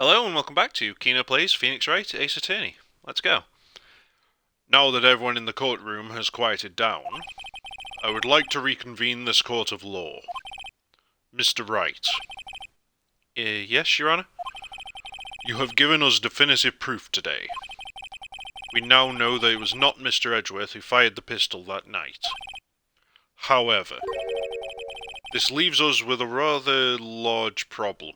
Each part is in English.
Hello and welcome back to Kino-Plays, Phoenix Wright, Ace Attorney. Let's go. Now that everyone in the courtroom has quieted down, I would like to reconvene this court of law. Mr. Wright. Yes, Your Honor? You have given us definitive proof today. We now know that it was not Mr. Edgeworth who fired the pistol that night. However, this leaves us with a rather large problem.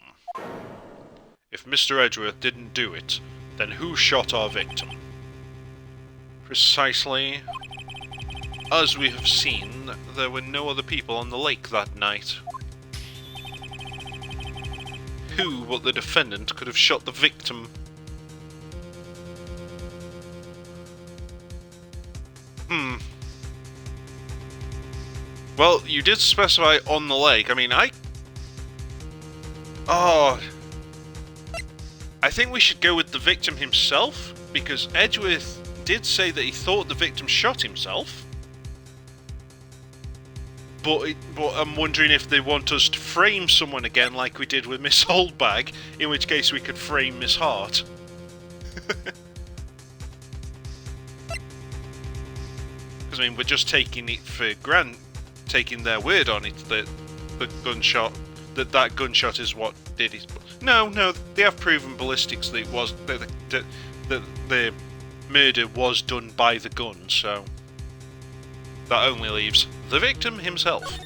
If Mr. Edgeworth didn't do it, then who shot our victim? Precisely. As we have seen, there were no other people on the lake that night. Who but the defendant could have shot the victim? Well, you did specify on the lake. I mean, I think we should go with the victim himself, because Edgeworth did say that he thought the victim shot himself. But I'm wondering if they want us to frame someone again like we did with Miss Holdbag, in which case we could frame Miss Hart. Because, I mean, we're just taking it for granted, taking their word on it that the gunshot, that gunshot is what did it. No, they have proven ballistics that it was that the murder was done by the gun, so that only leaves the victim himself.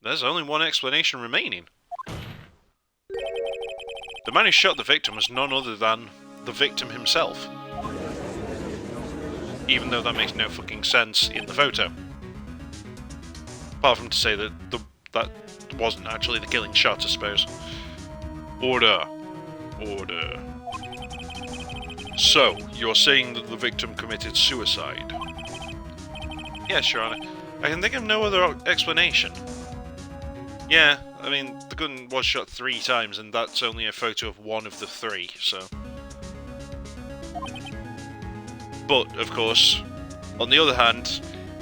There's only one explanation remaining. The man who shot the victim was none other than the victim himself. Even though that makes no fucking sense in the photo. Apart from to say that that wasn't actually the killing shot, I suppose. Order. Order. So, you're saying that the victim committed suicide? Yes, Your Honor. I can think of no other explanation. Yeah, I mean, the gun was shot 3 times, and that's only a photo of one of the 3, so... But, of course, on the other hand,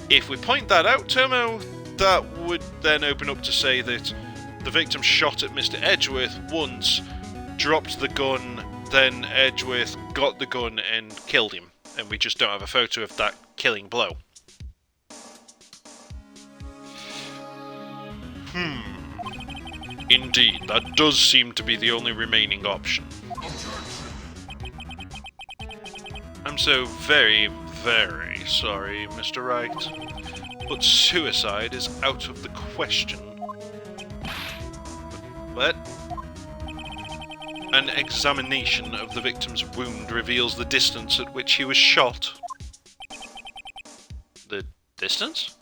if we point that out, Tomo, that would then open up to say that the victim shot at Mr. Edgeworth once, dropped the gun, then Edgeworth got the gun and killed him, and we just don't have a photo of that killing blow. Indeed, that does seem to be the only remaining option. I'm so very, very sorry, Mr. Wright, but suicide is out of the question. What? An examination of the victim's wound reveals the distance at which he was shot. The distance?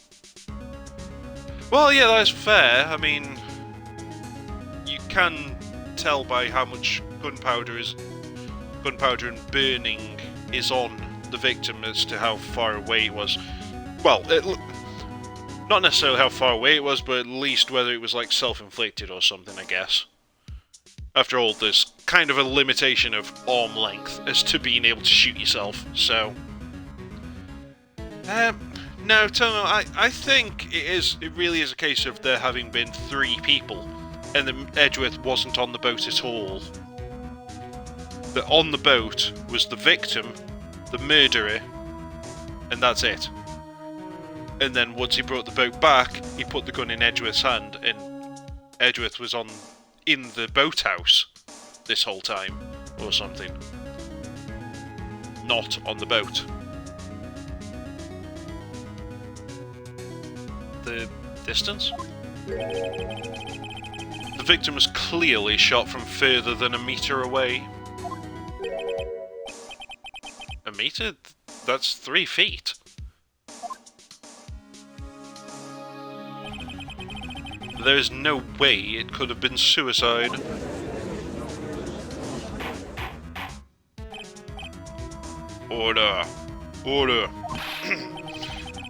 Well, yeah, that's fair. I mean, you can tell by how much gunpowder and burning is on the victim as to how far away it was. Well, not necessarily how far away it was, but at least whether it was like self-inflicted or something, I guess. After all, there's kind of a limitation of arm length as to being able to shoot yourself, so... no, Tomo, I think it really is a case of there having been 3 people, and that Edgeworth wasn't on the boat at all. That on the boat was the victim, the murderer, and that's it. And then once he brought the boat back, he put the gun in Edgeworth's hand, and Edgeworth was in the boathouse this whole time, or something. Not on the boat. The distance? The victim was clearly shot from further than a meter away. A meter? That's 3 feet. There's no way it could have been suicide. Order. Order.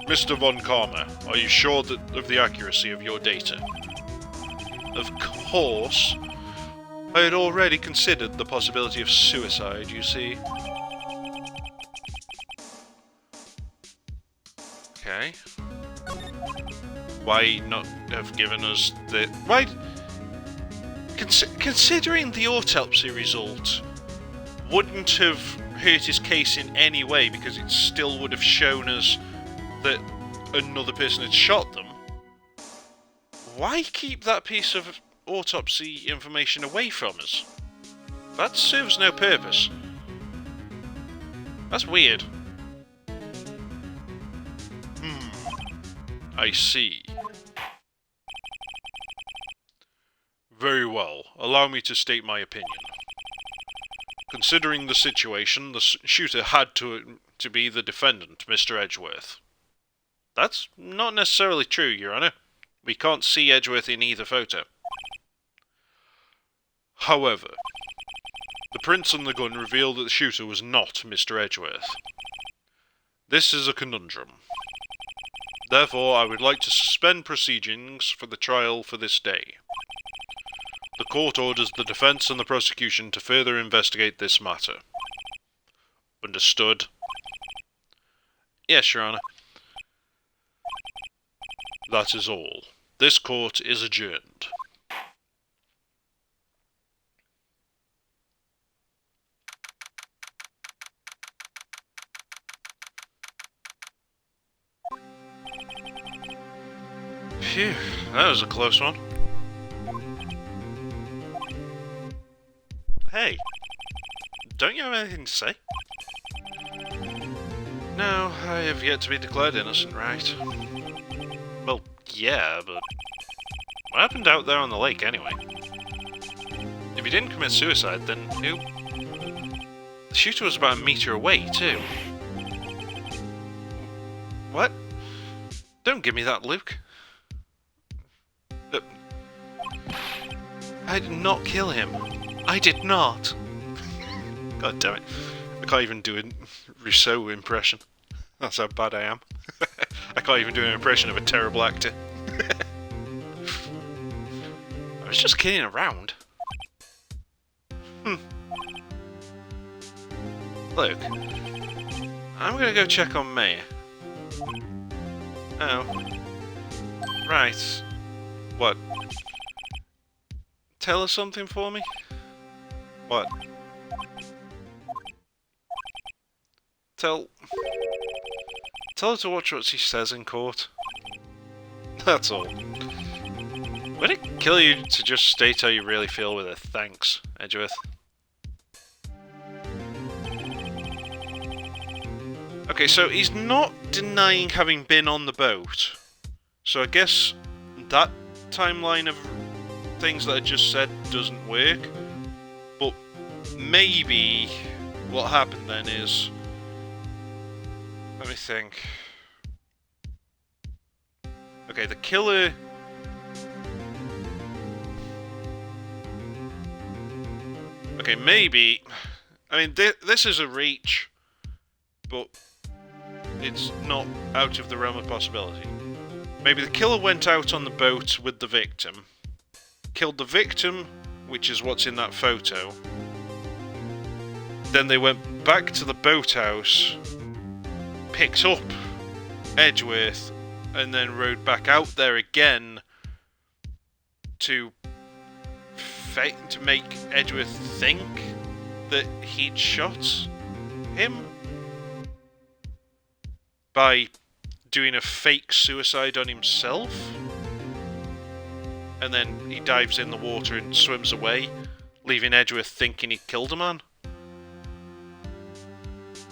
Mr. Von Karma, are you sure of the accuracy of your data? Of course. I had already considered the possibility of suicide, you see. Okay. Why not have given us the... Why... Considering the autopsy result wouldn't have hurt his case in any way because it still would have shown us that another person had shot them, why keep that piece of autopsy information away from us? That serves no purpose. That's weird. I see. Very well. Allow me to state my opinion. Considering the situation, the shooter had to be the defendant, Mr. Edgeworth. That's not necessarily true, Your Honour. We can't see Edgeworth in either photo. However, the prints on the gun reveal that the shooter was not Mr. Edgeworth. This is a conundrum. Therefore, I would like to suspend proceedings for the trial for this day. The court orders the defence and the prosecution to further investigate this matter. Understood? Yes, Your Honour. That is all. This court is adjourned. Phew, that was a close one. Hey, don't you have anything to say? No, I have yet to be declared innocent, right? Well, yeah, but what happened out there on the lake anyway? If he didn't commit suicide, then who? The shooter was about a metre away, too. What? Don't give me that look. I did not kill him. I did not. God damn it. I can't even do a Rousseau impression. That's how bad I am. I can't even do an impression of a terrible actor. I was just kidding around. Look, I'm gonna go check on May. Oh. Right. What? Tell her something for me? What? Tell her to watch what she says in court. That's all. Would it kill you to just state how you really feel with her thanks, Edgeworth? Okay, so he's not denying having been on the boat. So I guess that timeline of things that I just said doesn't work. But maybe what happened then is... Let me think. Okay, the killer... Okay, maybe... I mean, this is a reach, but it's not out of the realm of possibility. Maybe the killer went out on the boat with the victim, killed the victim, which is what's in that photo. Then they went back to the boathouse, picked up Edgeworth, and then rode back out there again to make Edgeworth think that he'd shot him by doing a fake suicide on himself, and then he dives in the water and swims away, leaving Edgeworth thinking he killed a man.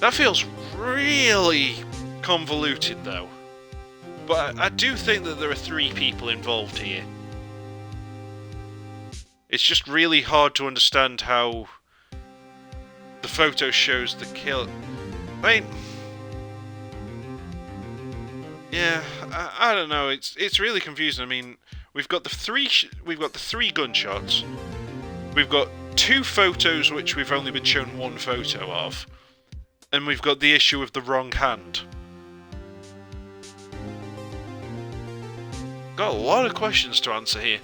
That feels really convoluted though, but I do think that there are 3 people involved here. It's just really hard to understand how the photo shows the kill. I mean, yeah, I don't know. It's really confusing. I mean, we've got the 3 gunshots. We've got 2 photos which we've only been shown 1 photo of, and we've got the issue of the wrong hand. Got a lot of questions to answer here.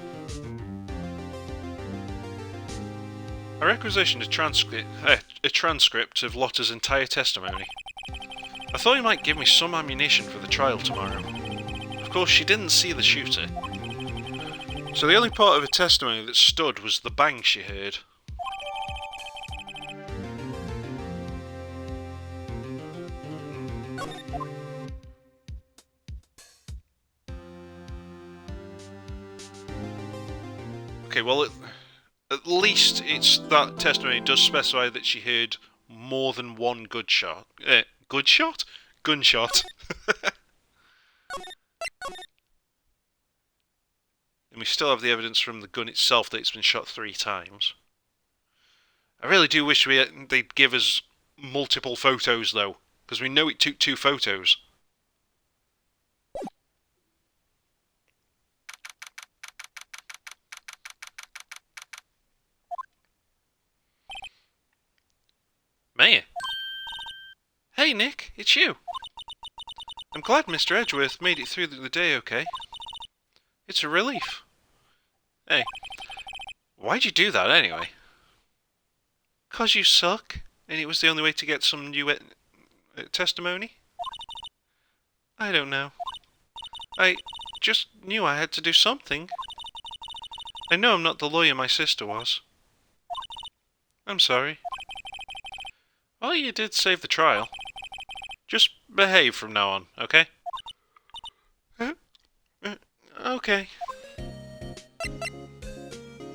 I requisitioned a transcript of Lotta's entire testimony. I thought he might give me some ammunition for the trial tomorrow. Of course, she didn't see the shooter. So the only part of her testimony that stood was the bang she heard. Okay, well, at least it's that testimony does specify that she heard more than one good shot. Good shot? Gunshot. And we still have the evidence from the gun itself that it's been shot 3 times. I really do wish they'd give us multiple photos, though, because we know it took 2 photos. Mayor? Hey, Nick, it's you. I'm glad Mr. Edgeworth made it through the day okay. It's a relief. Hey, why'd you do that anyway? 'Cause you suck, and it was the only way to get some new testimony? I don't know. I just knew I had to do something. I know I'm not the lawyer my sister was. I'm sorry. Well, you did save the trial. Just behave from now on, okay? Okay.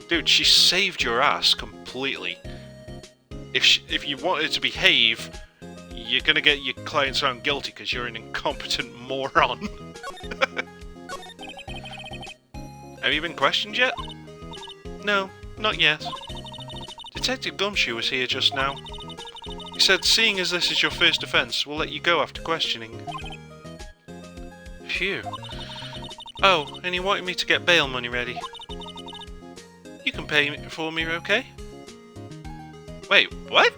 Dude, she saved your ass completely. If you wanted to behave, you're gonna get your client found guilty because you're an incompetent moron. Have you been questioned yet? No, not yet. Detective Gumshoe was here just now. He said, seeing as this is your first offence, we'll let you go after questioning. Phew. Oh, and he wanted me to get bail money ready. You can pay for me, okay? Wait, what?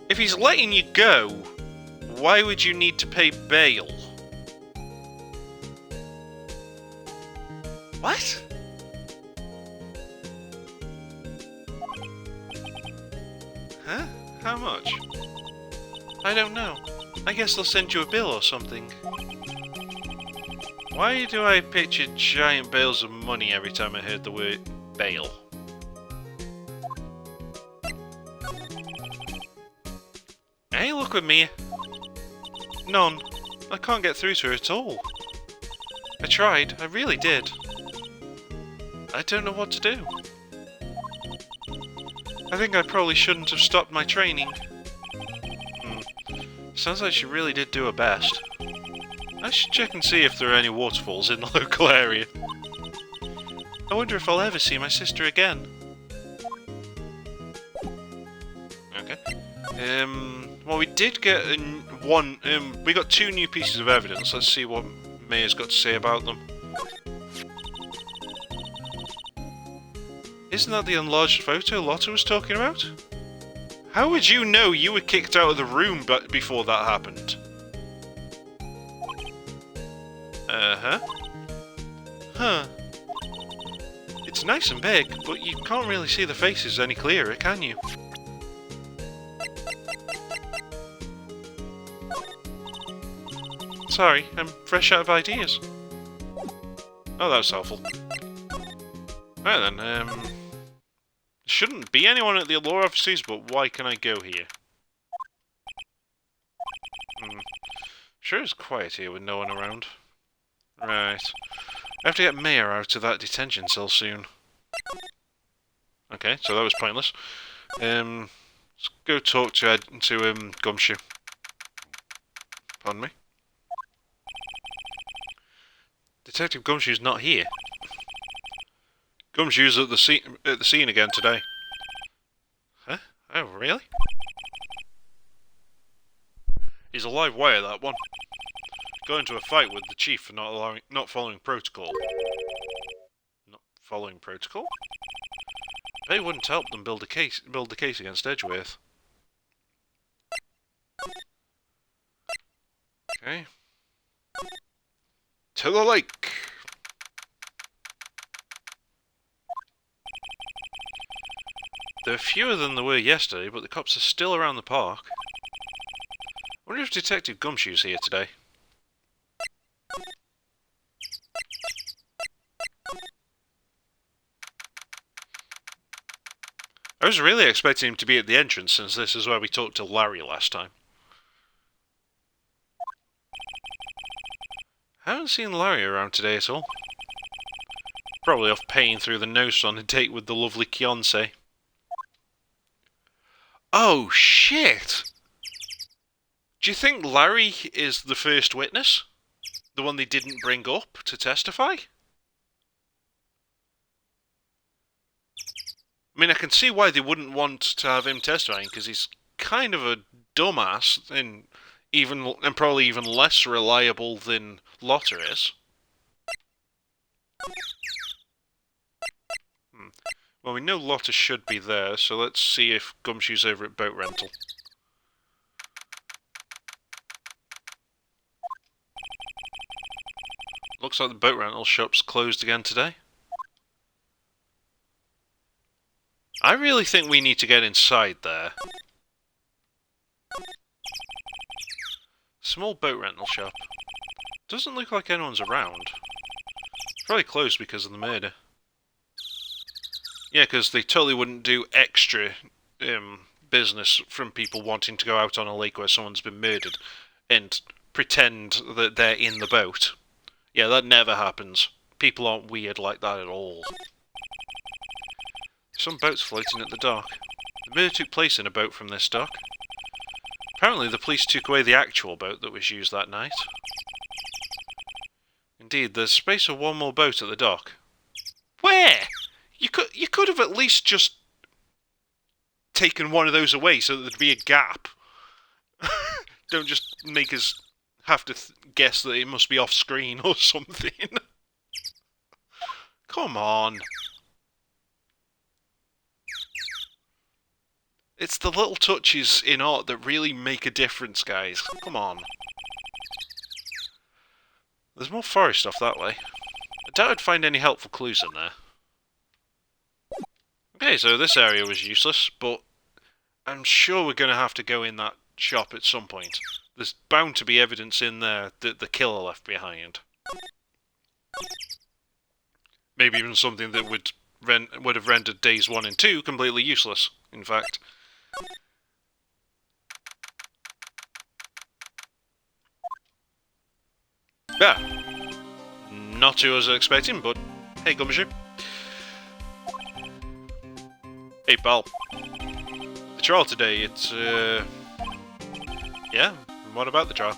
If he's letting you go, why would you need to pay bail? What? Huh? How much? I don't know. I guess they'll send you a bill or something. Why do I picture giant bales of money every time I heard the word bail? Hey, look with me. None. I can't get through to her at all. I tried, I really did. I don't know what to do. I think I probably shouldn't have stopped my training. Sounds like she really did do her best. I should check and see if there are any waterfalls in the local area. I wonder if I'll ever see my sister again. Okay. Well, we did get we got 2 new pieces of evidence. Let's see what Mayor's got to say about them. Isn't that the enlarged photo Lotta was talking about? How would you know you were kicked out of the room before that happened? Uh-huh. Huh. It's nice and big, but you can't really see the faces any clearer, can you? Sorry, I'm fresh out of ideas. Oh, that was helpful. Right then, shouldn't be anyone at the law offices, but why can I go here? Sure is quiet here with no one around. Right. I have to get Mayor out of that detention cell soon. Okay, so that was pointless. Let's go talk to Gumshoe. Pardon me? Detective Gumshoe's not here. Gumshoe's at the scene again today. Huh? Oh, really? He's a live wire, that one. Got into a fight with the chief for not following protocol. Not following protocol? They wouldn't help them build the case against Edgeworth. Okay. To the lake! There are fewer than there were yesterday, but the cops are still around the park. I wonder if Detective Gumshoe's here today. I was really expecting him to be at the entrance, since this is where we talked to Larry last time. I haven't seen Larry around today at all. Probably off paying through the nose on a date with the lovely Kionsei. Oh, shit! Do you think Larry is the first witness? The one they didn't bring up to testify? I mean, I can see why they wouldn't want to have him testifying, because he's kind of a dumbass, and probably even less reliable than Lotta is. Well, we know Lotta should be there, so let's see if Gumshoe's over at Boat Rental. Looks like the boat rental shop's closed again today. I really think we need to get inside there. Small boat rental shop. Doesn't look like anyone's around. Probably closed because of the murder. Yeah, because they totally wouldn't do extra business from people wanting to go out on a lake where someone's been murdered and pretend that they're in the boat. Yeah, that never happens. People aren't weird like that at all. Some boats floating at the dock. The murder took place in a boat from this dock. Apparently the police took away the actual boat that was used that night. Indeed, there's space for one more boat at the dock. Where? You could have at least just taken one of those away so that there'd be a gap. Don't just make us have to guess that it must be off screen or something. Come on. It's the little touches in art that really make a difference, guys. Come on. There's more forest off that way. I doubt I'd find any helpful clues in there. Okay, so this area was useless, but I'm sure we're going to have to go in that shop at some point. There's bound to be evidence in there that the killer left behind. Maybe even something that would have rendered days 1 and 2 completely useless, in fact. Yeah. Not who I was expecting, but hey, Gumshoe. Hey, pal. The trial today, it's, yeah, what about the trial?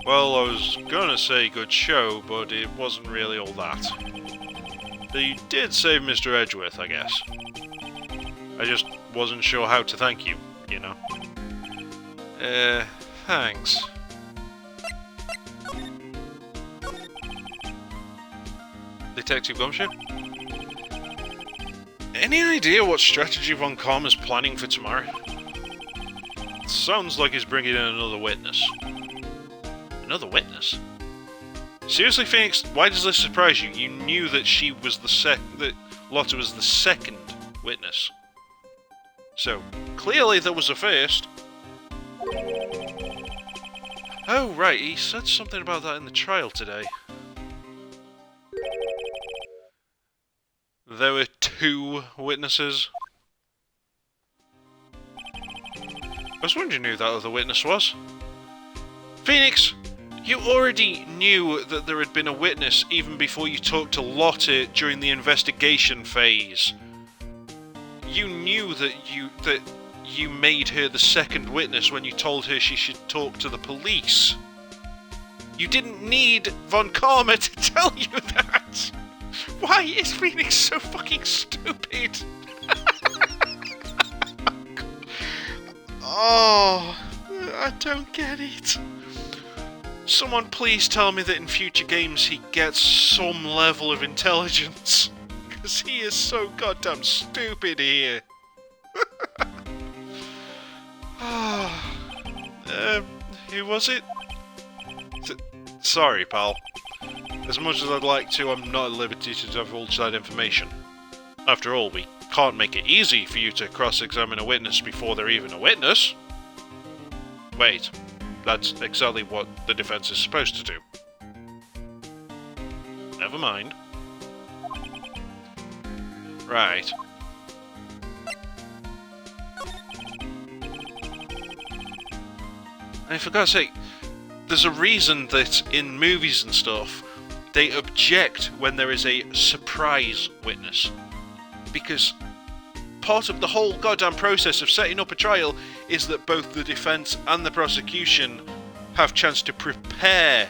Well, I was gonna say good show, but it wasn't really all that. They did save Mr. Edgeworth, I guess. I just wasn't sure how to thank you, you know. Thanks. Detective Gumshoe? Any idea what strategy Von Karm is planning for tomorrow? It sounds like he's bringing in another witness. Another witness? Seriously, Phoenix, why does this surprise you? You knew that she was that Lotta was the second witness. So, clearly there was a first. Oh, right, he said something about that in the trial today. There were 2 witnesses. I was wondering who that other witness was. Phoenix, you already knew that there had been a witness even before you talked to Lotta during the investigation phase. You knew that you made her the second witness when you told her she should talk to the police. You didn't need Von Karma to tell you that. Why is Phoenix so fucking stupid? Oh, I don't get it. Someone please tell me that in future games he gets some level of intelligence. Because he is so goddamn stupid here. Who was it? Sorry, pal. As much as I'd like to, I'm not at liberty to divulge that information. After all, we can't make it easy for you to cross-examine a witness before they're even a witness. Wait, that's exactly what the defense is supposed to do. Never mind. Right. And for God's sake, there's a reason that in movies and stuff, they object when there is a surprise witness. Because part of the whole goddamn process of setting up a trial is that both the defence and the prosecution have chance to prepare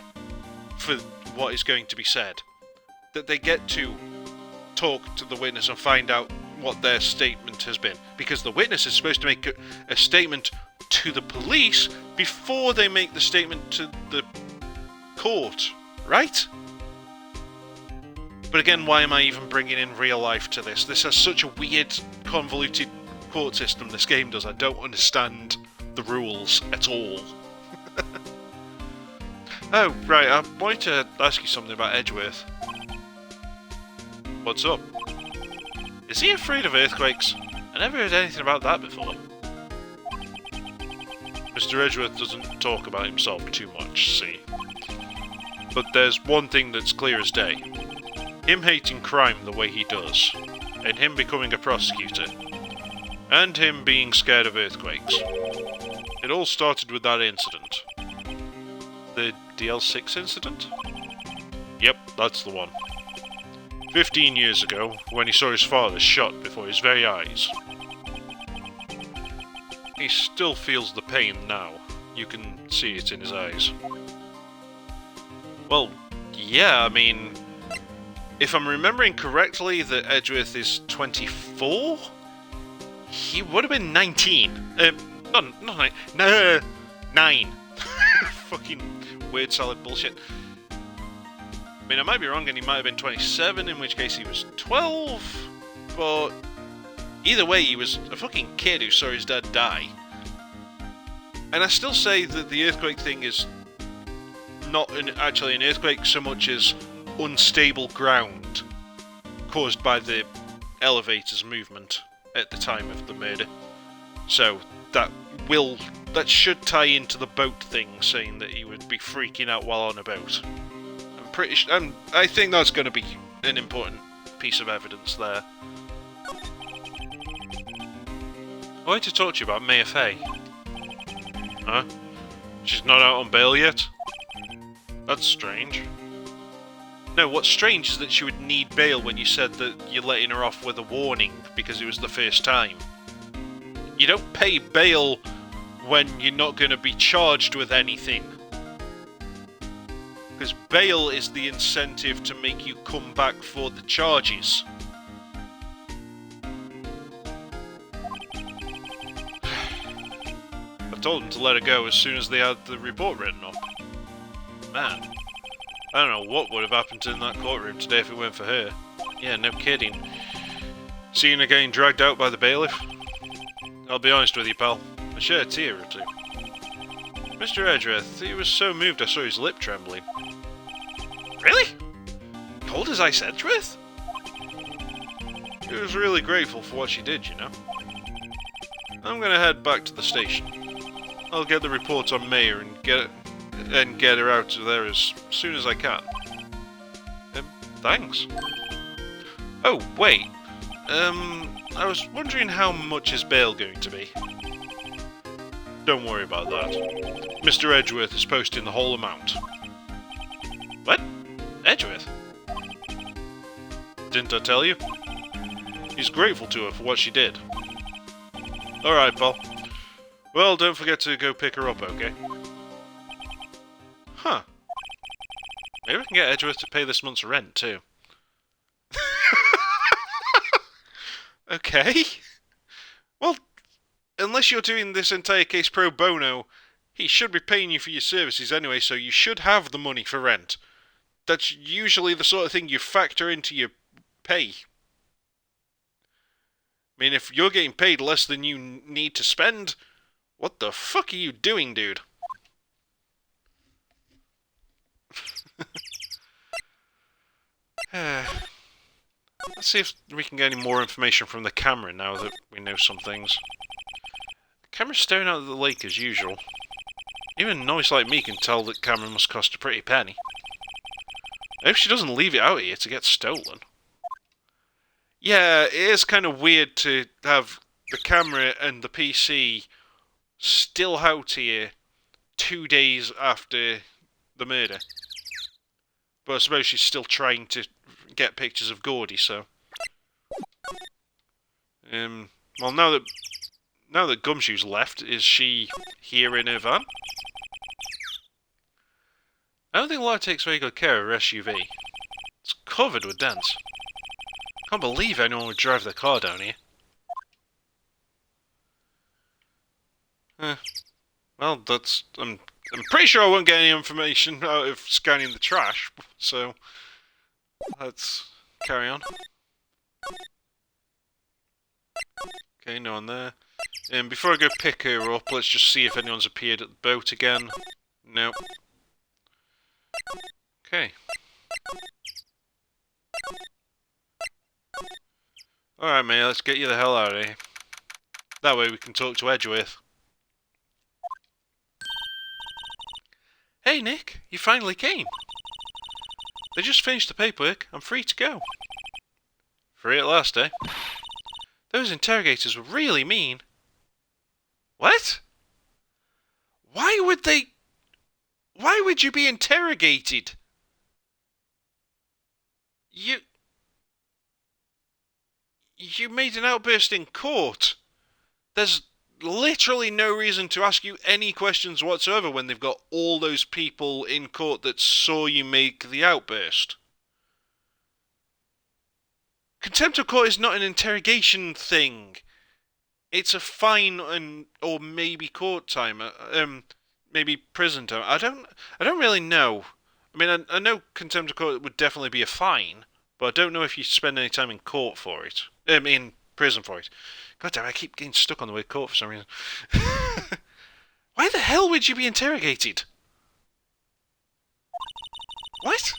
for what is going to be said. That they get to talk to the witness and find out what their statement has been. Because the witness is supposed to make a statement to the police before they make the statement to the court, right? But again, why am I even bringing in real life to this? This has such a weird, convoluted court system, this game does. I don't understand the rules at all. Oh, right, I wanted to ask you something about Edgeworth. What's up? Is he afraid of earthquakes? I never heard anything about that before. Mr. Edgeworth doesn't talk about himself too much, see? But there's one thing that's clear as day. Him hating crime the way he does, and him becoming a prosecutor, and him being scared of earthquakes. It all started with that incident. The DL6 incident? Yep, that's the one. 15 years ago, when he saw his father shot before his very eyes. He still feels the pain now. You can see it in his eyes. Well, yeah, I mean, if I'm remembering correctly that Edgeworth is 24, he would have been 19. Not 9. No, 9. Fucking weird solid bullshit. I mean, I might be wrong and he might have been 27, in which case he was 12, but either way, he was a fucking kid who saw his dad die. And I still say that the earthquake thing is not actually an earthquake so much as unstable ground caused by the elevator's movement at the time of the murder. So that should tie into the boat thing, saying that he would be freaking out while on a boat. I think that's going to be an important piece of evidence there. I wanted to talk to you about Maya Fey. Huh? She's not out on bail yet? That's strange. No, what's strange is that she would need bail when you said that you're letting her off with a warning because it was the first time. You don't pay bail when you're not going to be charged with anything. Because bail is the incentive to make you come back for the charges. I told them to let her go as soon as they had the report written up. Man, I don't know what would have happened in that courtroom today if it weren't for her. Yeah, no kidding. Seeing her getting dragged out by the bailiff? I'll be honest with you, pal. I shed a tear or two. Mr. Edgeworth, he was so moved I saw his lip trembling. Really? Cold as ice Edgeworth? He was really grateful for what she did, you know. I'm gonna head back to the station. I'll get the report on Mayor and get her out of there as soon as I can. Thanks. Oh, wait. I was wondering how much is bail going to be? Don't worry about that. Mr. Edgeworth is posting the whole amount. What? Edgeworth? Didn't I tell you? He's grateful to her for what she did. Alright, pal. Well, don't forget to go pick her up, okay? Huh. Maybe I can get Edgeworth to pay this month's rent, too. Okay. Well, unless you're doing this entire case pro bono, he should be paying you for your services anyway, so you should have the money for rent. That's usually the sort of thing you factor into your pay. I mean, if you're getting paid less than you need to spend, what the fuck are you doing, dude? Let's see if we can get any more information from the camera now that we know some things. The camera's staring out at the lake as usual. Even a novice like me can tell that camera must cost a pretty penny. I hope she doesn't leave it out here to get stolen. Yeah, it is kind of weird to have the camera and the PC still out here 2 days after the murder. But I suppose she's still trying to get pictures of Gordy, so... well, now that Gumshoe's left, is she here in her van? I don't think Laura takes very good care of her SUV. It's covered with dents. Can't believe anyone would drive their car down here. Well, that's... I'm pretty sure I won't get any information out of scanning the trash, so... let's carry on. Okay, no one there. Before I go pick her up, let's just see if anyone's appeared at the boat again. Nope. Okay. Alright, mate, let's get you the hell out of here. That way we can talk to Edgeworth. Hey, Nick, you finally came. They just finished the paperwork. I'm free to go. Free at last, eh? Those interrogators were really mean. What? Why would you be interrogated? You made an outburst in court. There's literally no reason to ask you any questions whatsoever when they've got all those people in court that saw you make the outburst. Contempt of court is not an interrogation thing. It's a fine or maybe court time, maybe prison time. I don't really know. I mean, I know contempt of court would definitely be a fine, but I don't know if you spend any time in court for it. In prison for it. God damn, I keep getting stuck on the word court for some reason. Why the hell would you be interrogated? What?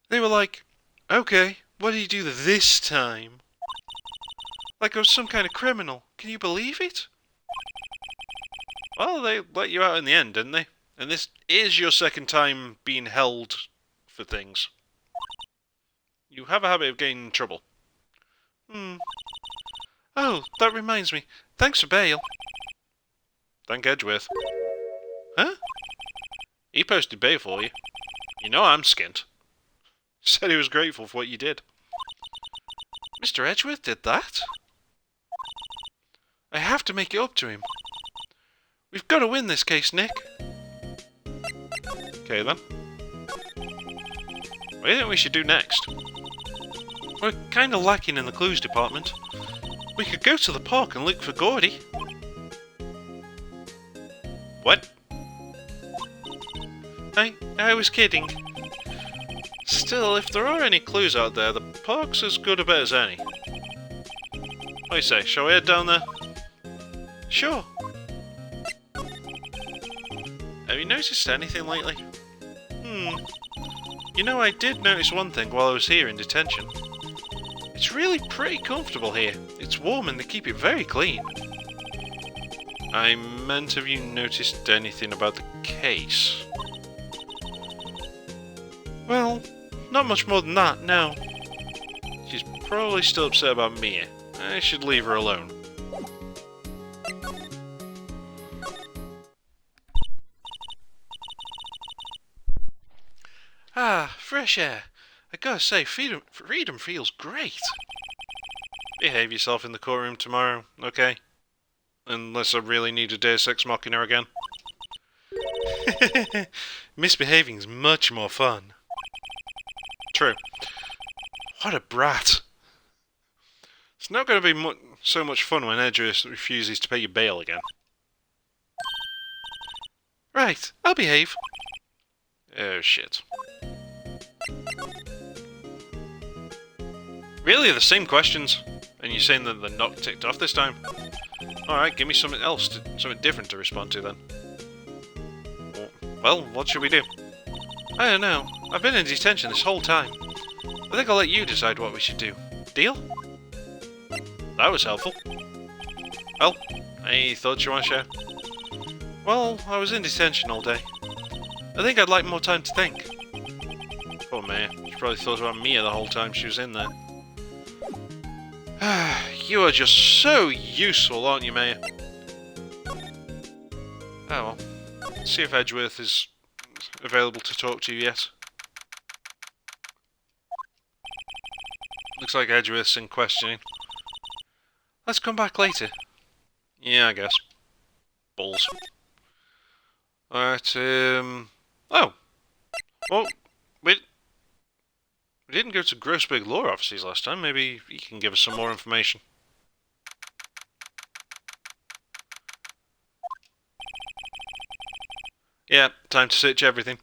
They were like, okay, what did you do this time? Like I was some kind of criminal. Can you believe it? Well, they let you out in the end, didn't they? And this is your second time being held for things. You have a habit of getting in trouble. Oh, that reminds me. Thanks for bail. Thank Edgeworth. Huh? He posted bail for you. You know I'm skint. Said he was grateful for what you did. Mr. Edgeworth did that? I have to make it up to him. We've got to win this case, Nick. Okay then. What do you think we should do next? We're kind of lacking in the clues department. We could go to the park and look for Gordy. What? I was kidding. Still, if there are any clues out there, the park's as good a bet as any. What do you say, shall we head down there? Sure. Have you noticed anything lately? You know, I did notice one thing while I was here in detention. It's really pretty comfortable here. It's warm and they keep it very clean. I meant, have you noticed anything about the case? Well, not much more than that, no. She's probably still upset about Mia. I should leave her alone. Ah, fresh air. I gotta say, freedom feels great. Behave yourself in the courtroom tomorrow, okay? Unless I really need a Deus Ex Machina again. Misbehaving's much more fun. True. What a brat. It's not going to be so much fun when Edgeworth refuses to pay you bail again. Right, I'll behave. Oh shit. Really, the same questions? And you're saying that they're not ticked off this time? Alright, give me something else, something different to respond to then. Well, what should we do? I don't know. I've been in detention this whole time. I think I'll let you decide what we should do. Deal? That was helpful. Well, any thoughts you want to share? Well, I was in detention all day. I think I'd like more time to think. Poor Maya. She probably thought about Mia the whole time she was in there. You are just so useful, aren't you, Maya? Oh well. Let's see if Edgeworth is available to talk to you yet. Looks like Edgeworth's in questioning. Let's come back later. Yeah, I guess. Balls. Alright, oh! Well, we didn't go to Grossberg Law Offices last time. Maybe he can give us some more information. Yeah, time to search everything.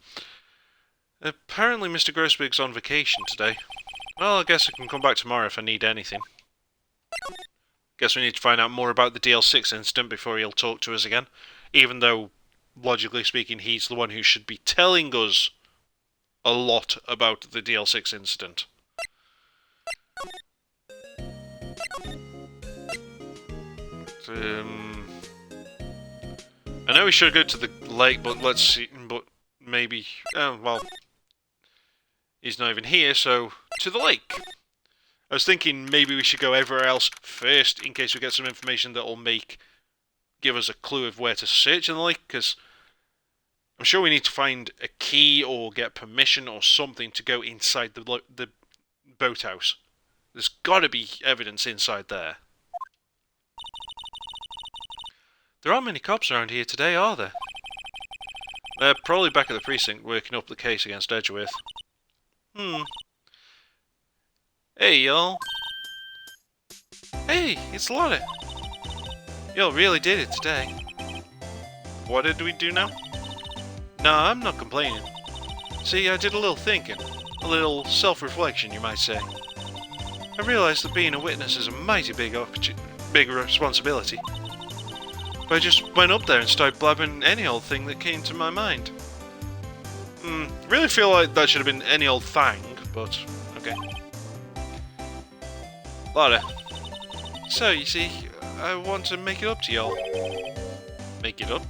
Apparently Mr. Grossberg's on vacation today. Well, I guess I can come back tomorrow if I need anything. Guess we need to find out more about the DL6 incident before he'll talk to us again. Even though, logically speaking, he's the one who should be telling us a lot about the DL6 incident. I know we should go to the lake, but let's see. But maybe. Well, he's not even here, so to the lake. I was thinking maybe we should go everywhere else first in case we get some information that will give us a clue of where to search in the lake, because I'm sure we need to find a key or get permission or something to go inside the boathouse. There's got to be evidence inside there. There aren't many cops around here today, are there? They're probably back at the precinct working up the case against Edgeworth. Hey, y'all. Hey, it's Lotta. Y'all really did it today. What did we do now? Nah, I'm not complaining. See, I did a little thinking. A little self-reflection, you might say. I realised that being a witness is a mighty big responsibility. But I just went up there and started blabbing any old thing that came to my mind. Really feel like that should have been any old thing, but okay. Lotta. So, you see, I want to make it up to y'all. Make it up?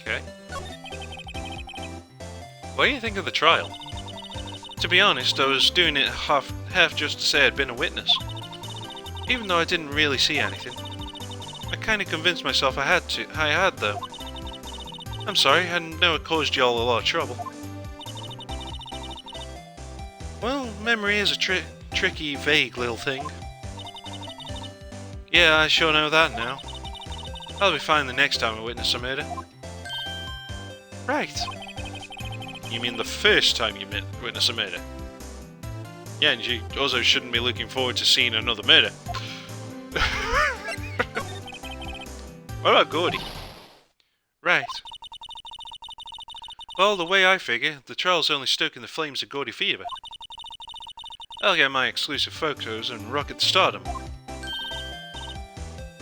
Okay. What do you think of the trial? To be honest, I was doing it half just to say I'd been a witness. Even though I didn't really see anything. I kind of convinced myself I had though. I'm sorry, I know it caused y'all a lot of trouble. Well, memory is a tricky, vague little thing. Yeah, I sure know that now. I'll be fine the next time I witness a murder. Right. You mean the first time you witness a murder? Yeah, and you also shouldn't be looking forward to seeing another murder. What about Gordy? Right. Well, the way I figure, the trial's only stoking the flames of Gordy fever. I'll get my exclusive photos and rocket to stardom.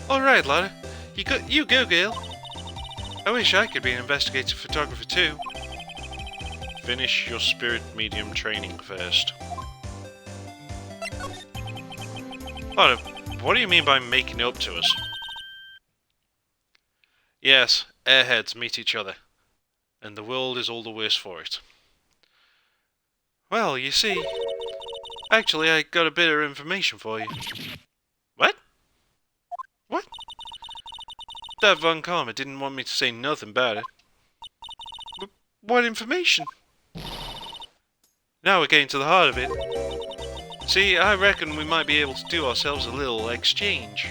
Alright, Lotta. You go, girl. I wish I could be an investigative photographer too. Finish your spirit medium training first. Lotta, what do you mean by making it up to us? Yes, airheads meet each other. And the world is all the worse for it. Well, you see... Actually, I got a bit of information for you. What? What? That Von Karma didn't want me to say nothing about it. What information? Now we're getting to the heart of it. See, I reckon we might be able to do ourselves a little exchange.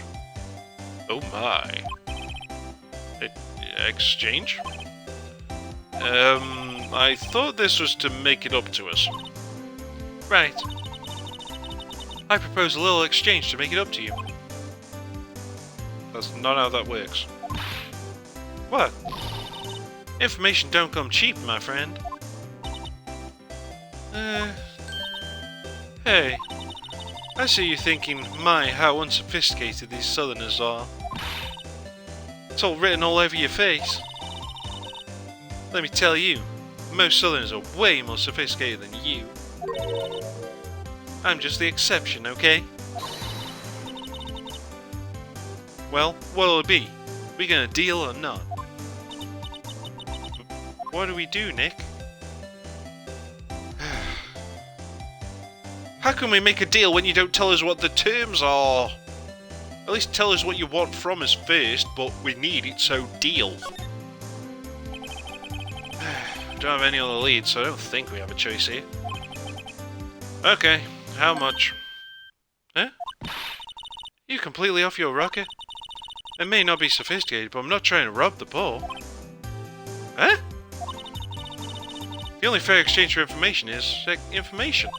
Oh my. Exchange? I thought this was to make it up to us. Right. I propose a little exchange to make it up to you. That's not how that works. What? Information don't come cheap, my friend. Hey. I see you thinking, my, how unsophisticated these southerners are. It's all written all over your face. Let me tell you, most southerners are way more sophisticated than you. I'm just the exception, okay? Well, what'll it be? We gonna deal or not? What do we do, Nick? How can we make a deal when you don't tell us what the terms are? At least tell us what you want from us first, but we need it, so deal. Don't have any other leads, so I don't think we have a choice here. Okay, how much? Huh? You completely off your rocker? It may not be sophisticated, but I'm not trying to rob the poor. Huh? The only fair exchange for information is information.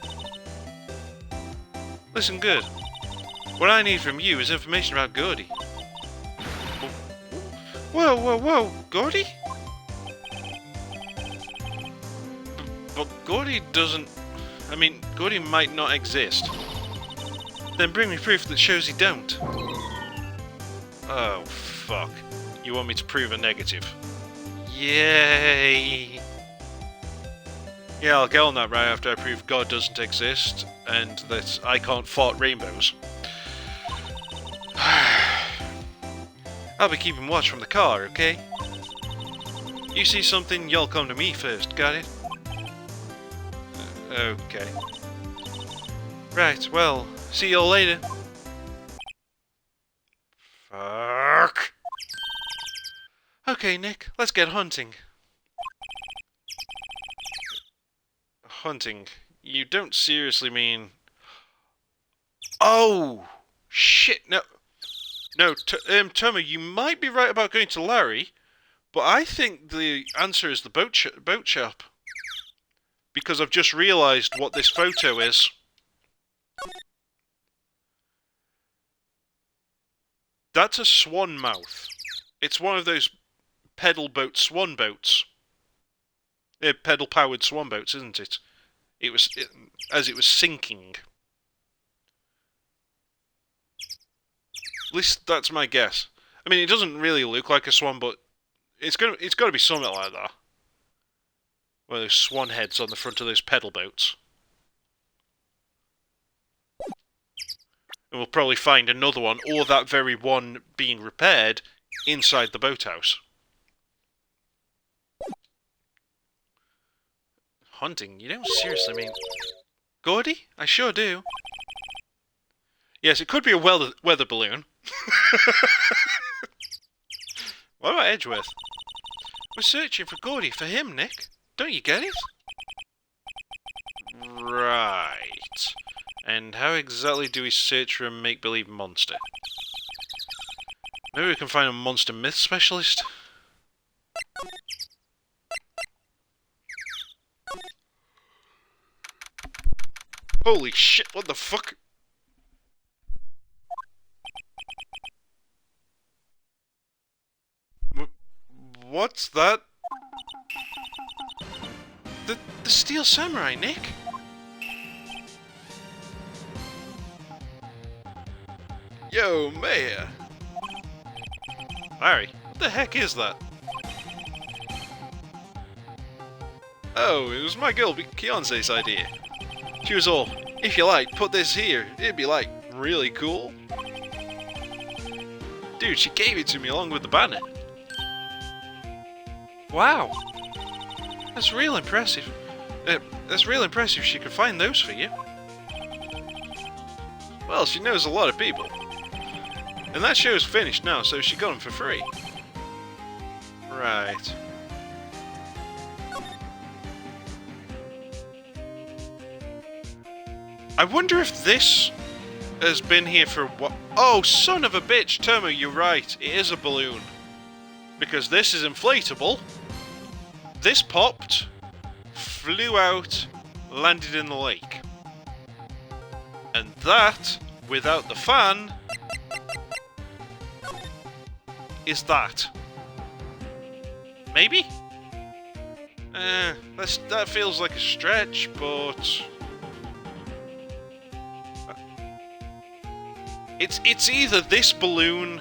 Listen good. What I need from you is information about Gordy. Whoa, whoa, whoa, Gordy? But Gordy doesn't... I mean, Gordy might not exist. Then bring me proof that shows he don't. Oh, fuck. You want me to prove a negative? Yay! Yeah, I'll get on that right after I prove God doesn't exist, and that I can't fart rainbows. I'll be keeping watch from the car, okay? You see something, you'll come to me first, got it? Okay. Right, well, see you all later. Fuck. Okay, Nick, let's get hunting. Hunting? You don't seriously mean... Oh! Shit, no... No, Tomo, you might be right about going to Larry, but I think the answer is the boat shop. Because I've just realised what this photo is. That's a swan mouth. It's one of those pedal boat swan boats. Pedal-powered swan boats, isn't it? As it was sinking. At least that's my guess. I mean, it doesn't really look like a swan, but it's got to be something like that. One of those swan heads on the front of those pedal boats. And we'll probably find another one, or that very one being repaired, inside the boathouse. Hunting? You don't seriously mean... Gordy? I sure do. Yes, it could be a weather balloon. What about Edgeworth? We're searching for Gordy for him, Nick. Don't you get it? Right. And how exactly do we search for a make-believe monster? Maybe we can find a monster myth specialist? Holy shit, what the fuck? What's that? The Steel Samurai, Nick? Yo, Mayor! Larry, what the heck is that? Oh, it was my girl Beyonce's idea. She was all, if you like, put this here, it'd be like, really cool. Dude, she gave it to me along with the banner. Wow. That's real impressive. That's real impressive she could find those for you. Well, she knows a lot of people. And that show's finished now, so she got them for free. Right. I wonder if this has been here for what? Oh, son of a bitch, Tomo, you're right. It is a balloon. Because this is inflatable. This popped, flew out, landed in the lake. And that, without the fan, is that. Maybe? That feels like a stretch, but... It's either this balloon,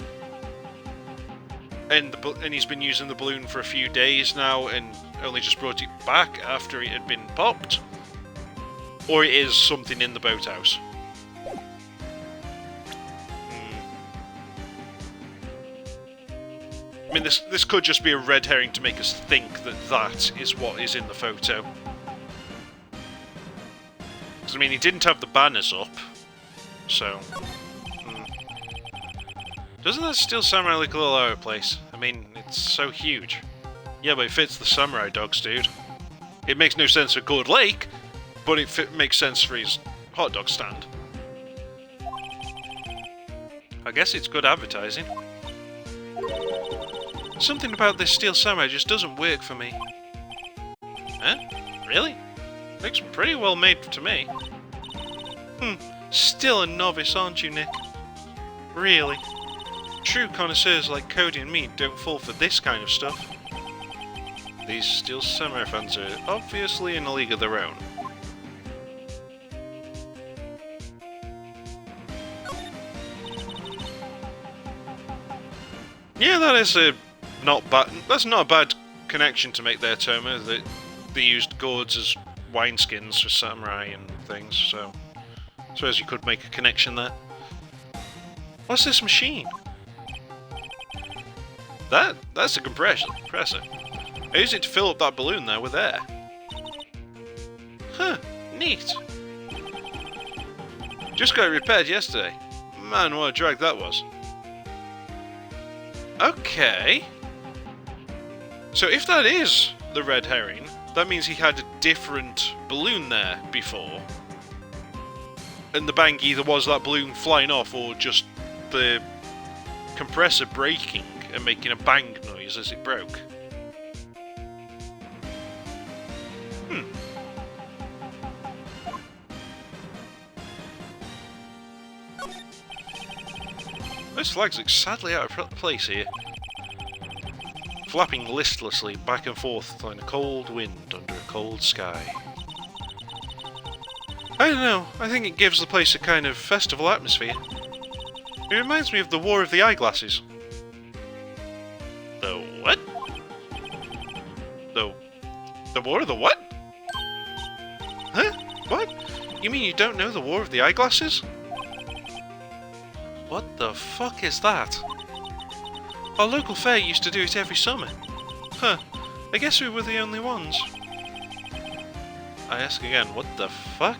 and he's been using the balloon for a few days now, and only just brought it back after it had been popped, or it is something in the boathouse. I mean, this could just be a red herring to make us think that that is what is in the photo. Because, I mean, he didn't have the banners up, so... Doesn't that steel samurai look a little out of place? I mean, it's so huge. Yeah, but it fits the samurai dogs, dude. It makes no sense for Gourd Lake, but it makes sense for his hot dog stand. I guess it's good advertising. Something about this steel samurai just doesn't work for me. Huh? Really? Looks pretty well made to me. Still a novice, aren't you, Nick? Really? True connoisseurs like Cody and me don't fall for this kind of stuff. These steel samurai fans are obviously in a league of their own. Yeah, that is not bad. That's not a bad connection to make there, Toma. That they used gourds as wineskins for samurai and things. So, I suppose you could make a connection there. What's this machine? That's a compressor. I use it to fill up that balloon there with air. Huh, neat. Just got it repaired yesterday. Man, what a drag that was. Okay. So if that is the red herring, that means he had a different balloon there before. And the bang either was that balloon flying off or just the compressor breaking and making a bang noise as it broke. Those flags look sadly out of place here. Flapping listlessly back and forth in a cold wind under a cold sky. I don't know, I think it gives the place a kind of festival atmosphere. It reminds me of the War of the Eyeglasses. The what? The War of the what? Huh? What? You mean you don't know the War of the Eyeglasses? What the fuck is that? Our local fair used to do it every summer. Huh, I guess we were the only ones. I ask again, what the fuck?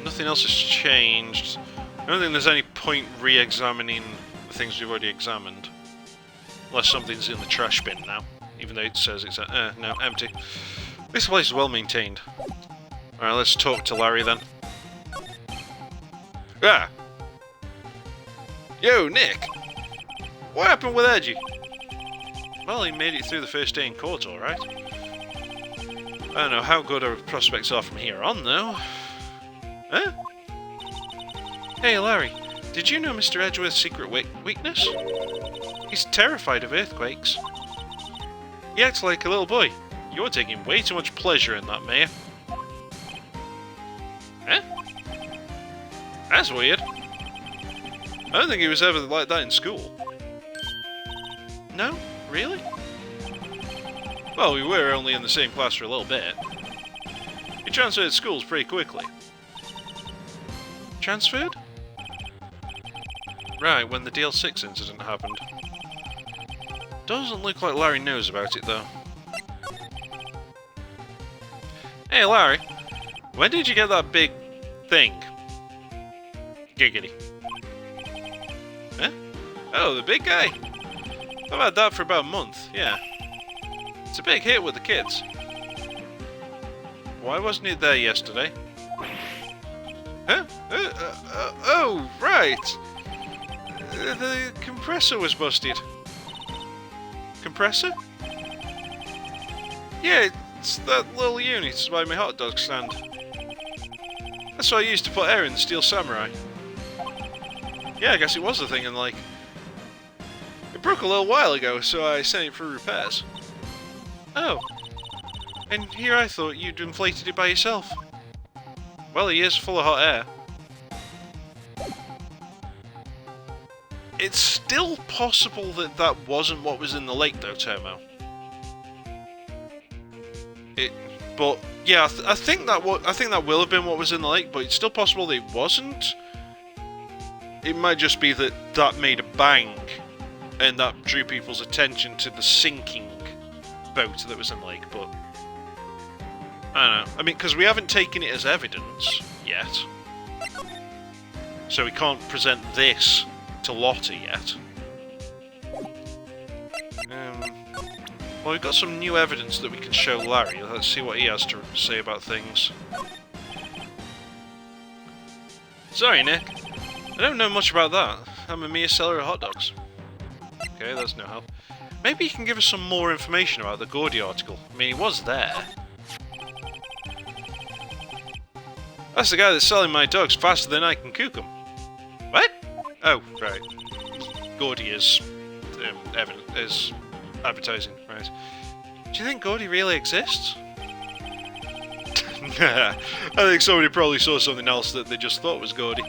Nothing else has changed. I don't think there's any point re-examining the things we've already examined. Unless something's in the trash bin now. Even though it says it's no, empty. This place is well maintained. Alright, let's talk to Larry then. Ah! Yo, Nick! What happened with Edgy? Well, he made it through the first day in court, alright. I don't know how good our prospects are from here on, though. Huh? Hey, Larry, did you know Mr. Edgeworth's secret weakness? He's terrified of earthquakes. He acts like a little boy. You're taking way too much pleasure in that, Mayor. Huh? That's weird. I don't think he was ever like that in school. No? Really? Well, we were only in the same class for a little bit. He transferred schools pretty quickly. Transferred? Right, when the DL6 incident happened. Doesn't look like Larry knows about it, though. Hey, Larry. When did you get that big thing? Giggity. Huh? Oh, the big guy? I've had that for about a month, yeah. It's a big hit with the kids. Why wasn't it there yesterday? Huh? Oh, right! The compressor was busted. Compressor? Yeah, it's that little unit by my hot dog stand. That's what I used to put air in the Steel Samurai. Yeah, I guess it was the thing, and like... It broke a little while ago, so I sent it for repairs. Oh. And here I thought you'd inflated it by yourself. Well, he is full of hot air. It's still possible that that wasn't what was in the lake, though, Tomo. But yeah, I think that will have been what was in the lake, but it's still possible that it wasn't. It might just be that that made a bang, and that drew people's attention to the sinking boat that was in the lake. But I don't know. I mean, because we haven't taken it as evidence yet. So we can't present this to Lottie yet. Well, we've got some new evidence that we can show Larry. Let's see what he has to say about things. Sorry, Nick. I don't know much about that. I'm a mere seller of hot dogs. Okay, that's no help. Maybe he can give us some more information about the Gordy article. I mean, he was there. That's the guy that's selling my dogs faster than I can cook them. What? Oh, right. Gordy is advertising, right? Do you think Gordy really exists? I think somebody probably saw something else that they just thought was Gordy.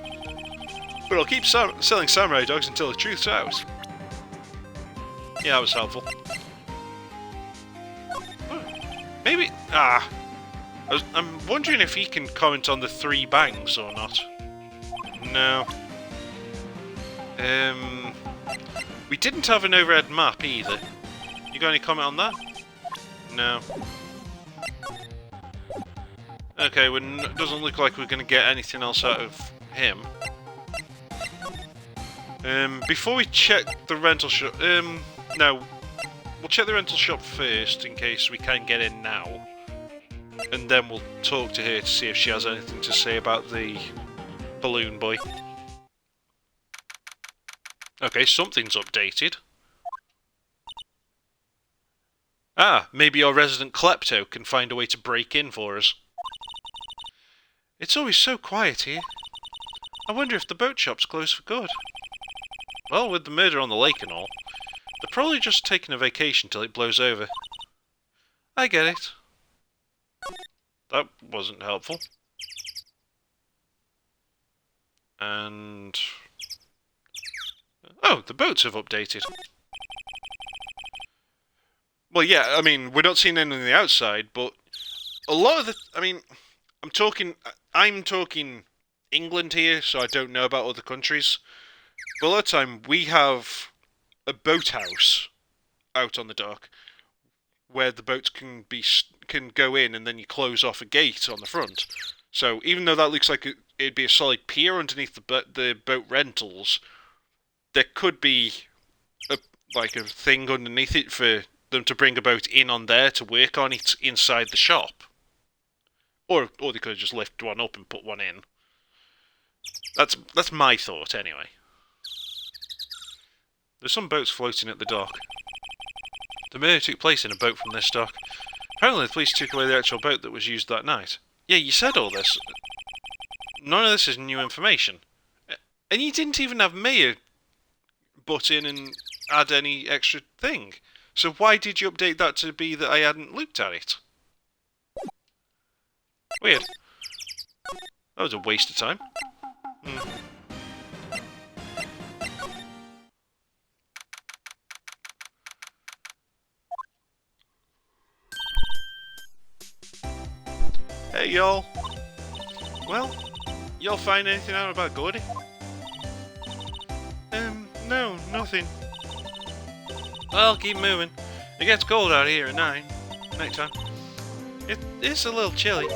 But I'll keep selling samurai dogs until the truth's out. Yeah, that was helpful. Maybe... I'm wondering if he can comment on the 3 bangs or not. No. We didn't have an overhead map either. You got any comment on that? No. Okay, it doesn't look like we're going to get anything else out of him. Before we check the rental shop... no. We'll check the rental shop first, in case we can get in now. And then we'll talk to her to see if she has anything to say about the balloon boy. Okay, something's updated. Ah, maybe our resident klepto can find a way to break in for us. It's always so quiet here. I wonder if the boat shop's closed for good. Well, with the murder on the lake and all, they're probably just taking a vacation till it blows over. I get it. That wasn't helpful. And... oh, the boats have updated. Well, yeah, I mean, we're not seeing anything on the outside, but a lot of the... I mean, I'm talking England here, so I don't know about other countries. But a lot of the time, we have a boathouse out on the dock where the boats can go in, and then you close off a gate on the front. So even though that looks like it'd be a solid pier underneath the boat rentals, there could be a thing underneath it for them to bring a boat in on there to work on it inside the shop. Or they could have just lifted one up and put one in. That's my thought, anyway. There's some boats floating at the dock. The murder took place in a boat from this dock. Apparently the police took away the actual boat that was used that night. Yeah, you said all this. None of this is new information. And you didn't even have Mia butt in and add any extra thing. So why did you update that to be that I hadn't looked at it? Weird. That was a waste of time. Hey, y'all. Well, y'all find anything out about Gordy? No, nothing. Well, keep moving. It gets cold out here at night time. It's a little chilly.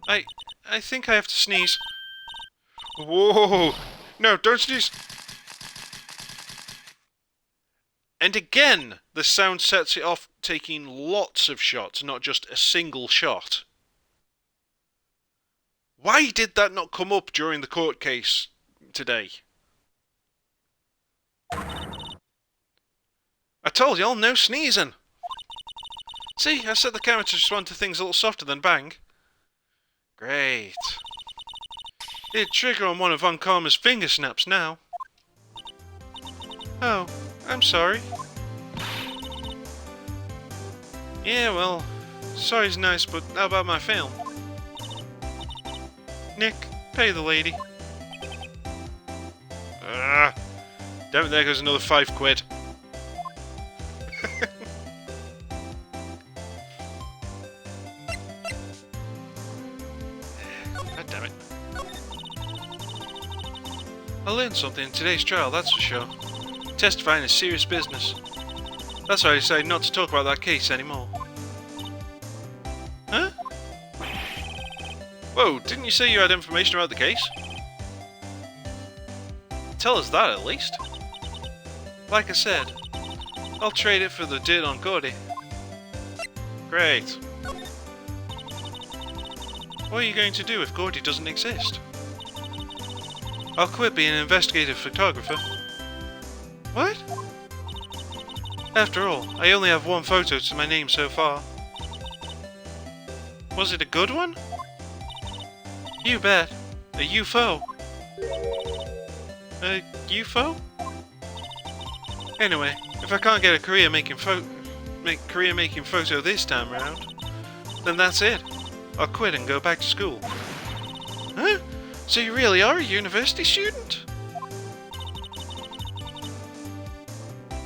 I think I have to sneeze. Whoa! No, don't sneeze! And again, the sound sets it off taking lots of shots, not just a single shot. Why did that not come up during the court case today? I told y'all, no sneezing! See, I set the camera to respond to things a little softer than bang. Great. It'd trigger on one of Von Karma's finger snaps now. Oh, I'm sorry. Yeah, well, sorry's nice, but how about my film? Nick, pay the lady. Damn it, there goes another £5. God damn it. I learned something in today's trial, that's for sure. Testifying is serious business. That's why I decided not to talk about that case anymore. Huh? Whoa, didn't you say you had information about the case? tell us that at least. Like I said, I'll trade it for the dirt on Gordy. Great. What are you going to do if Gordy doesn't exist? I'll quit being an investigative photographer. What? After all, I only have one photo to my name so far. Was it a good one? You bet. A UFO. A UFO? Anyway, if I can't get a career making photo this time around, then that's it. I'll quit and go back to school. Huh? So you really are a university student?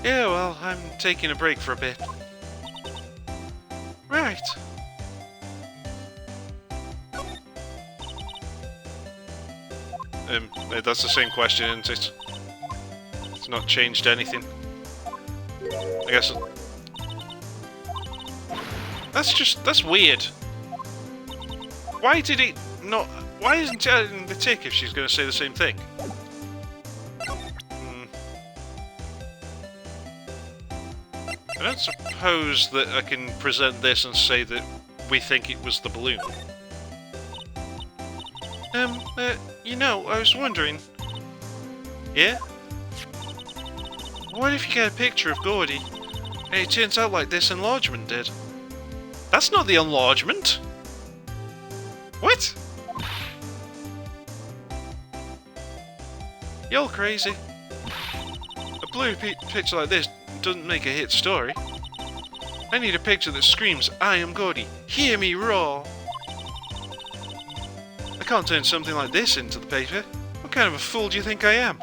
Yeah, well, I'm taking a break for a bit. Right. That's the same question, isn't it? It's not changed anything. I guess... That's weird. Why did it not... Why isn't it in the tick if she's going to say the same thing? I don't suppose that I can present this and say that we think it was the balloon. You know, I was wondering... Yeah? What if you get a picture of Gordy, and it turns out like this enlargement did? That's not the enlargement! What? You're crazy. A blurry picture like this doesn't make a hit story. I need a picture that screams, I am Gordy, hear me roar! I can't turn something like this into the paper. What kind of a fool do you think I am?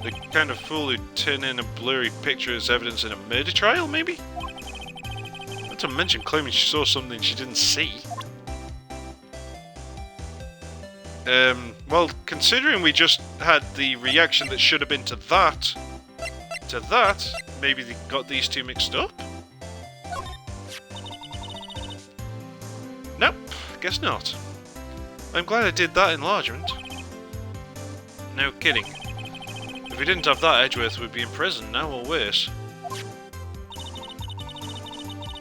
The kind of fool who'd turn in a blurry picture as evidence in a murder trial, maybe? Not to mention claiming she saw something she didn't see. Well, considering we just had the reaction that should have been to that, maybe they got these two mixed up? Nope, guess not. I'm glad I did that enlargement. No kidding. If we didn't have that, Edgeworth would be in prison now or worse.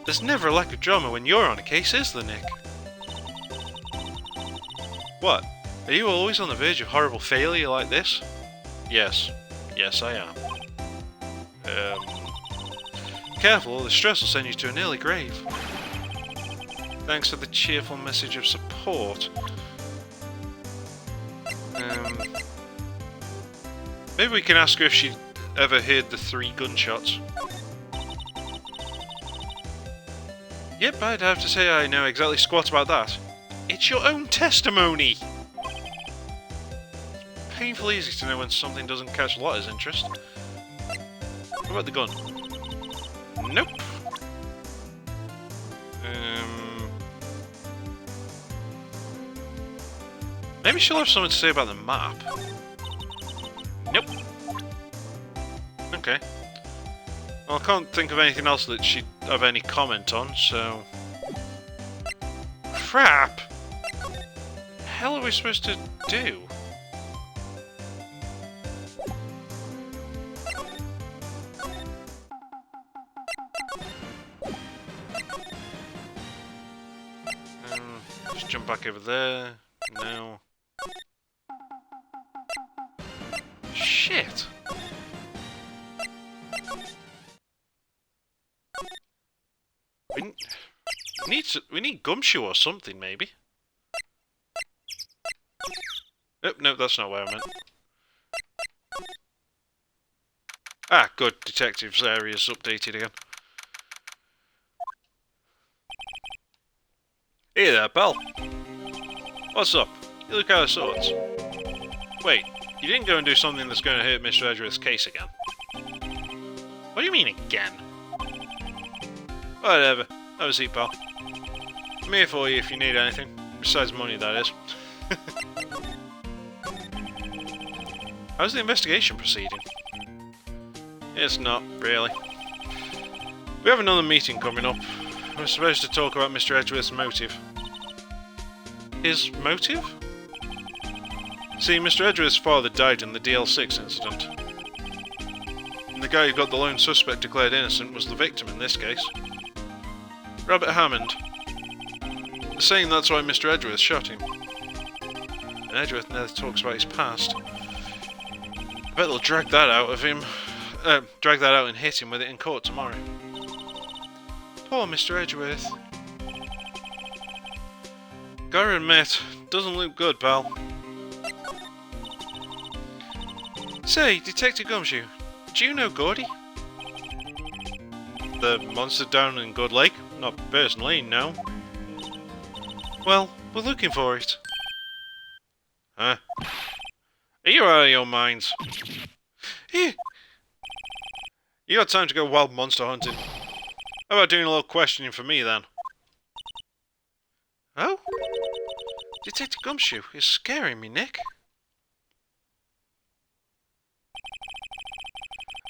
There's never a lack of drama when you're on a case, is there, Nick? What? Are you always on the verge of horrible failure like this? Yes. Yes, I am. Careful, the stress will send you to an early grave. Thanks for the cheerful message of support. Maybe we can ask her if she ever heard the 3 gunshots. Yep, I'd have to say I know exactly squat about that. It's your own testimony! It's painfully easy to know when something doesn't catch Lotta's interest. What about the gun? Nope. Maybe she'll have something to say about the map. Nope. Okay. Well, I can't think of anything else that she'd have any comment on, so... Crap! What the hell are we supposed to do? Just jump back over there. No. Shit! We need gumshoe or something, maybe. Oh, no, that's not where I meant. Ah, good. Detectives area's updated again. Hey there, pal. What's up? You look out of sorts. Wait, you didn't go and do something that's going to hurt Mr. Edgeworth's case again? What do you mean, again? Whatever. Have a seat, pal. I'm here for you if you need anything. Besides money, that is. How's the investigation proceeding? It's not, really. We have another meeting coming up. We're supposed to talk about Mr. Edgeworth's motive. His motive? See, Mr. Edgeworth's father died in the DL6 incident. And the guy who got the lone suspect declared innocent was the victim in this case. Rabbit Hammond. Saying that's why Mr. Edgeworth shot him. And Edgeworth never talks about his past. I bet they'll drag that out of him. Drag that out and hit him with it in court tomorrow. Poor Mr. Edgeworth. Gotta admit, doesn't look good, pal. Say, Detective Gumshoe, do you know Gordy? The monster down in Good Lake? Not personally, no. Well, we're looking for it. Huh? Are you out of your minds? Here! You got time to go wild monster hunting. How about doing a little questioning for me, then? Oh? Detective Gumshoe is scaring me, Nick.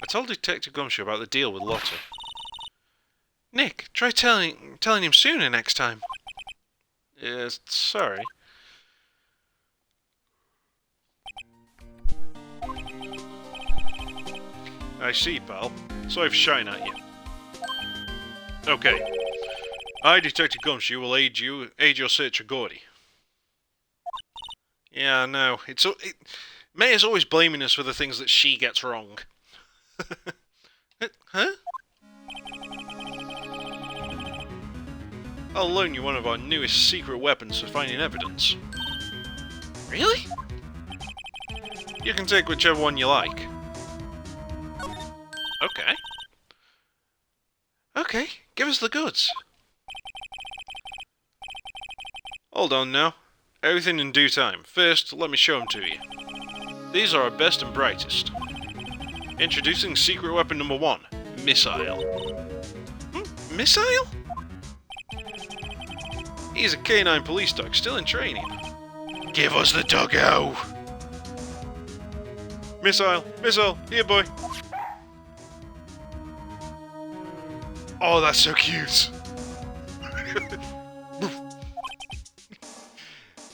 I told Detective Gumshoe about the deal with Lotte. Nick, try telling him sooner next time. Yes, sorry. I see, pal. Sorry for shouting at you. Okay. I, Detective Gumshoe, will aid your search of Gordy. Yeah, I know. May is always blaming us for the things that she gets wrong. Huh? I'll loan you one of our newest secret weapons for finding evidence. Really? You can take whichever one you like. Okay. Okay, give us the goods. Hold on now. Everything in due time. First, let me show them to you. These are our best and brightest. Introducing secret weapon number 1, Missile. Missile? He's a canine police dog, still in training. Give us the doggo! Missile! Missile! Here, boy! Oh, that's so cute!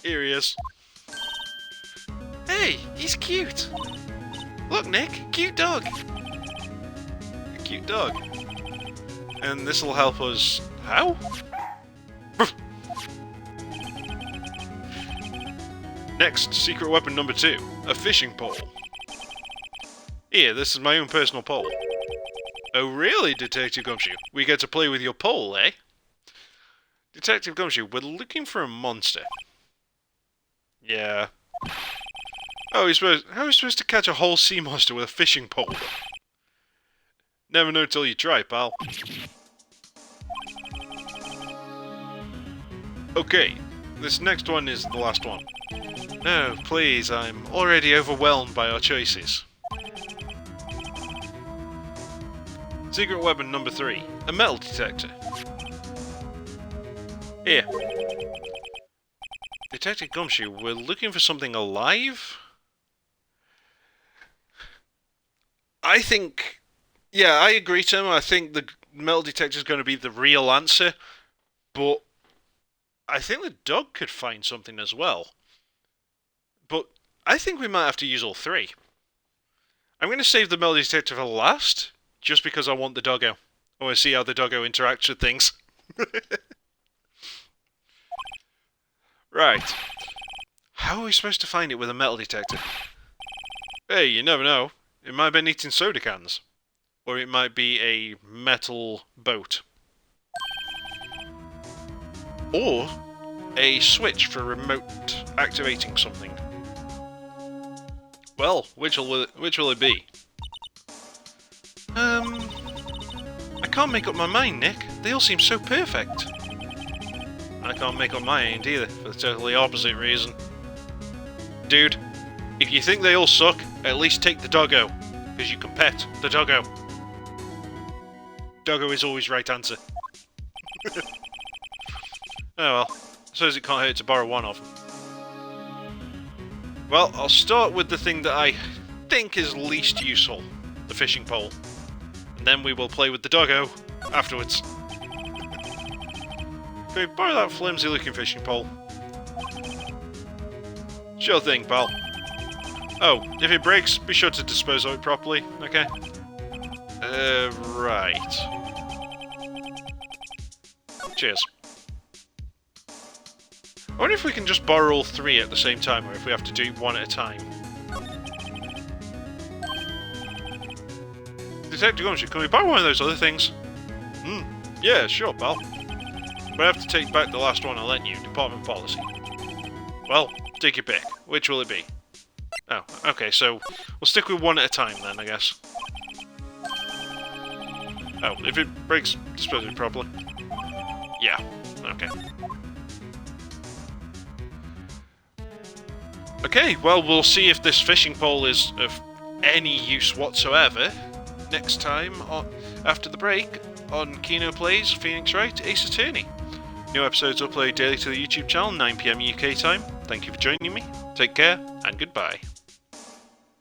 Here he is. Hey, he's cute! Look, Nick, cute dog! A cute dog. And this'll help us... How? Next, secret weapon number 2, a fishing pole. Here, this is my own personal pole. Oh really, Detective Gumshoe? We get to play with your pole, eh? Detective Gumshoe, we're looking for a monster. Yeah. How are we supposed to catch a whole sea monster with a fishing pole? Never know till you try, pal. Okay, this next one is the last one. No, please, I'm already overwhelmed by our choices. Secret weapon number 3, a metal detector. Here. Detective Gumshoe, we're looking for something alive? I think... Yeah, I agree, Tim. I think the metal detector is going to be the real answer. But I think the dog could find something as well. But I think we might have to use all 3. I'm going to save the metal detector for last, just because I want the doggo. I want to see how the doggo interacts with things. Right. How are we supposed to find it with a metal detector? Hey, you never know. It might have been eating soda cans. Or it might be a metal boat. Or a switch for remote activating something. Well, which will it be? I can't make up my mind, Nick. They all seem so perfect. I can't make up my mind either, for the totally opposite reason. Dude, if you think they all suck, at least take the doggo, because you can pet the doggo. Doggo is always right answer. Oh well, I suppose it can't hurt to borrow one of them. Well, I'll start with the thing that I think is least useful, the fishing pole. And then we will play with the doggo afterwards. Okay, borrow that flimsy looking fishing pole. Sure thing, pal. Oh, if it breaks, be sure to dispose of it properly, okay? Right. Cheers. I wonder if we can just borrow all three at the same time, or if we have to do one at a time. Detective Gumshoe, can we borrow one of those other things? Yeah, sure, pal. But I have to take back the last one I lent you, department policy. Well, take your pick. Which will it be? Oh, okay, so we'll stick with one at a time then, I guess. Oh, if it breaks, dispose of it properly. Yeah, okay. Okay, well, we'll see if this fishing pole is of any use whatsoever next time, after the break, on Kino-Plays, Phoenix Wright, Ace Attorney. New episodes upload daily to the YouTube channel, 9 PM UK time. Thank you for joining me, take care, and goodbye.